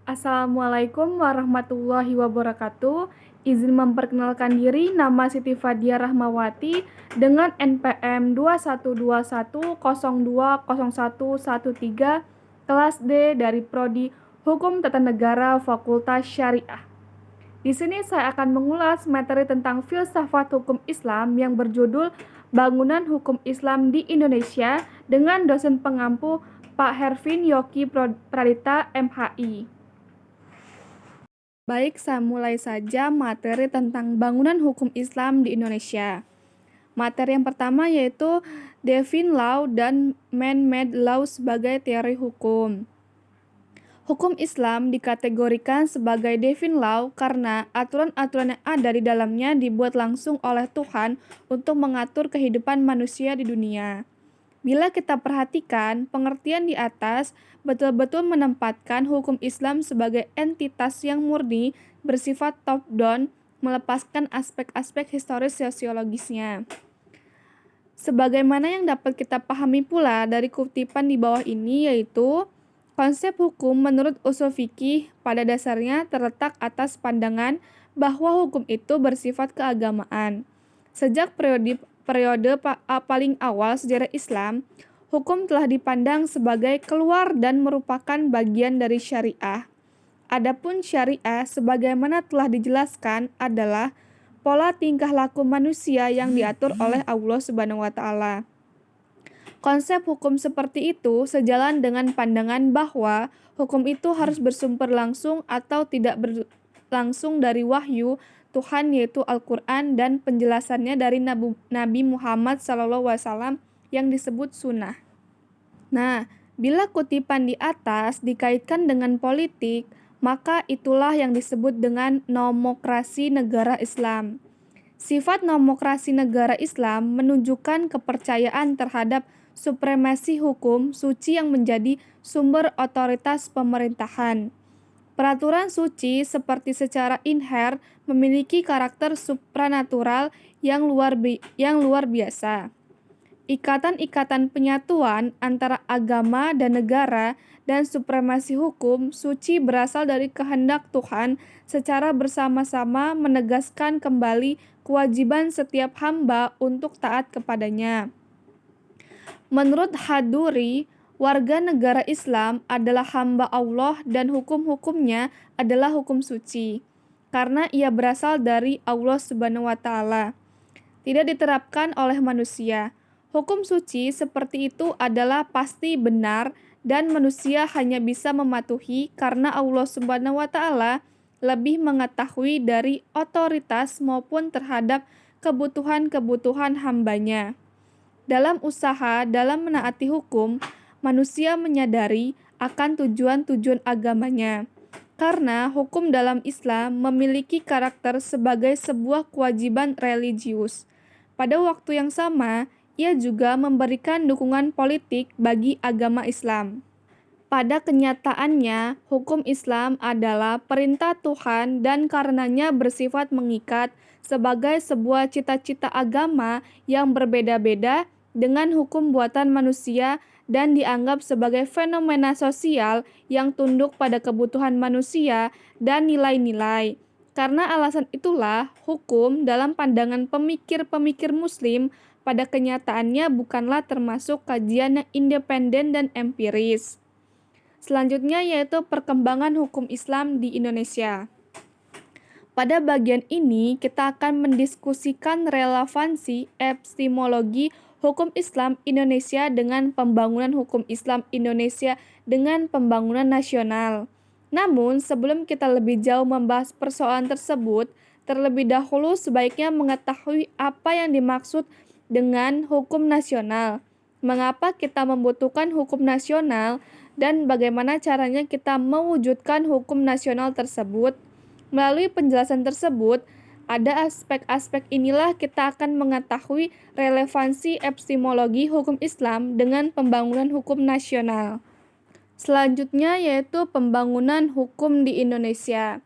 Assalamualaikum warahmatullahi wabarakatuh. Izin memperkenalkan diri, nama Siti Fadia Rahmawati dengan NPM 2121020113 kelas D dari Prodi Hukum Tata Negara Fakultas Syariah. Di sini saya akan mengulas materi tentang filsafat hukum Islam yang berjudul Bangunan Hukum Islam di Indonesia dengan dosen pengampu Pak Hervin Yoki Pradita MHI. Baik, saya mulai saja materi tentang bangunan hukum Islam di Indonesia. Materi yang pertama yaitu Divine Law dan Man-Made Law sebagai teori hukum. Hukum Islam dikategorikan sebagai divine law karena aturan-aturan yang ada di dalamnya dibuat langsung oleh Tuhan untuk mengatur kehidupan manusia di dunia. Bila kita perhatikan, pengertian di atas betul-betul menempatkan hukum Islam sebagai entitas yang murni, bersifat top-down, melepaskan aspek-aspek historis sosiologisnya. Sebagaimana yang dapat kita pahami pula dari kutipan di bawah ini, yaitu konsep hukum menurut usul fikih pada dasarnya terletak atas pandangan bahwa hukum itu bersifat keagamaan. Sejak periode paling awal sejarah Islam, hukum telah dipandang sebagai keluar dan merupakan bagian dari syariah. Adapun syariah sebagaimana telah dijelaskan adalah pola tingkah laku manusia yang diatur oleh Allah Subhanahu wa taala. Konsep hukum seperti itu sejalan dengan pandangan bahwa hukum itu harus bersumber langsung atau tidak berlangsung dari wahyu Tuhan yaitu Al-Quran dan penjelasannya dari Nabi Muhammad SAW yang disebut sunnah. Nah, bila kutipan di atas dikaitkan dengan politik, maka itulah yang disebut dengan nomokrasi negara Islam. Sifat nomokrasi negara Islam menunjukkan kepercayaan terhadap supremasi hukum suci yang menjadi sumber otoritas pemerintahan. Peraturan suci seperti secara inher memiliki karakter supranatural yang luar biasa. Ikatan-ikatan penyatuan antara agama dan negara dan supremasi hukum suci berasal dari kehendak Tuhan secara bersama-sama menegaskan kembali kewajiban setiap hamba untuk taat kepadanya. Menurut Haduri, warga negara Islam adalah hamba Allah dan hukum-hukumnya adalah hukum suci, karena ia berasal dari Allah Subhanahu wa taala. Tidak diterapkan oleh manusia. Hukum suci seperti itu adalah pasti benar dan manusia hanya bisa mematuhi karena Allah Subhanahu wa taala lebih mengetahui dari otoritas maupun terhadap kebutuhan-kebutuhan hambanya. Dalam menaati hukum, manusia menyadari akan tujuan-tujuan agamanya. Karena hukum dalam Islam memiliki karakter sebagai sebuah kewajiban religius. Pada waktu yang sama, ia juga memberikan dukungan politik bagi agama Islam. Pada kenyataannya, hukum Islam adalah perintah Tuhan dan karenanya bersifat mengikat sebagai sebuah cita-cita agama yang berbeda-beda dengan hukum buatan manusia dan dianggap sebagai fenomena sosial yang tunduk pada kebutuhan manusia dan nilai-nilai. Karena alasan itulah, hukum dalam pandangan pemikir-pemikir Muslim pada kenyataannya bukanlah termasuk kajian yang independen dan empiris. Selanjutnya yaitu perkembangan hukum Islam di Indonesia. Pada bagian ini, kita akan mendiskusikan relevansi epistemologi hukum Islam Indonesia dengan pembangunan hukum Islam Indonesia dengan pembangunan nasional. Namun, sebelum kita lebih jauh membahas persoalan tersebut, terlebih dahulu sebaiknya mengetahui apa yang dimaksud dengan hukum nasional, mengapa kita membutuhkan hukum nasional, dan bagaimana caranya kita mewujudkan hukum nasional tersebut. Melalui penjelasan tersebut, ada aspek-aspek inilah kita akan mengetahui relevansi epistemologi hukum Islam dengan pembangunan hukum nasional. Selanjutnya yaitu pembangunan hukum di Indonesia.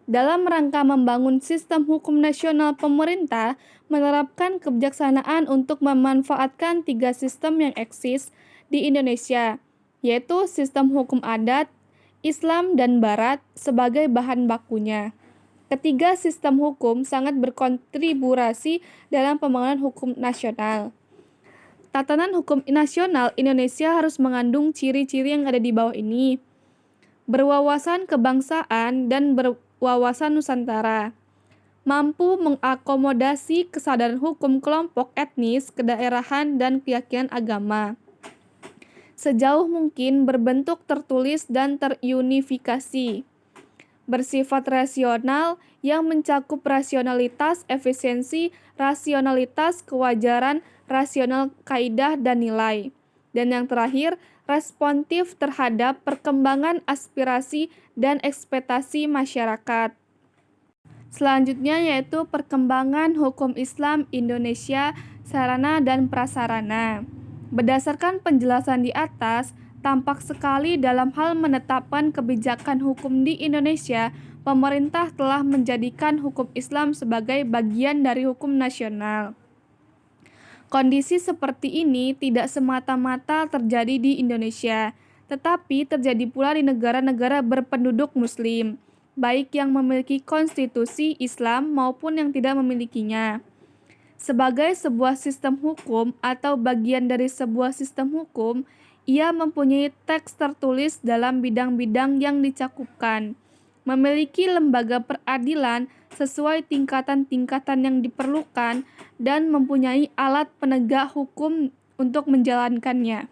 Dalam rangka membangun sistem hukum nasional, pemerintah menerapkan kebijaksanaan untuk memanfaatkan 3 sistem yang eksis di Indonesia, yaitu sistem hukum adat Islam dan Barat sebagai bahan bakunya. Ketiga sistem hukum sangat berkontribusi dalam pembangunan hukum nasional. Tatanan hukum nasional Indonesia harus mengandung ciri-ciri yang ada di bawah ini. Berwawasan kebangsaan dan berwawasan Nusantara. Mampu mengakomodasi kesadaran hukum kelompok etnis, kedaerahan, dan keyakinan agama. Sejauh mungkin berbentuk tertulis dan terunifikasi. Bersifat rasional yang mencakup rasionalitas, efisiensi, rasionalitas, kewajaran, rasional kaidah dan nilai. Dan yang terakhir, responsif terhadap perkembangan aspirasi dan ekspektasi masyarakat. Selanjutnya yaitu perkembangan hukum Islam Indonesia, sarana dan prasarana. Berdasarkan penjelasan di atas, tampak sekali dalam hal menetapkan kebijakan hukum di Indonesia, pemerintah telah menjadikan hukum Islam sebagai bagian dari hukum nasional. Kondisi seperti ini tidak semata-mata terjadi di Indonesia, tetapi terjadi pula di negara-negara berpenduduk Muslim, baik yang memiliki konstitusi Islam maupun yang tidak memilikinya. Sebagai sebuah sistem hukum atau bagian dari sebuah sistem hukum, ia mempunyai teks tertulis dalam bidang-bidang yang dicakupkan, memiliki lembaga peradilan sesuai tingkatan-tingkatan yang diperlukan, dan mempunyai alat penegak hukum untuk menjalankannya.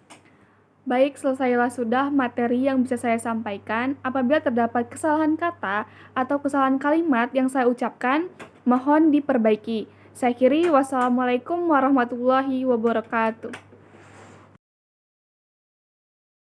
Baik, selesailah sudah materi yang bisa saya sampaikan. Apabila terdapat kesalahan kata atau kesalahan kalimat yang saya ucapkan, mohon diperbaiki. Saya akhiri, wassalamualaikum warahmatullahi wabarakatuh.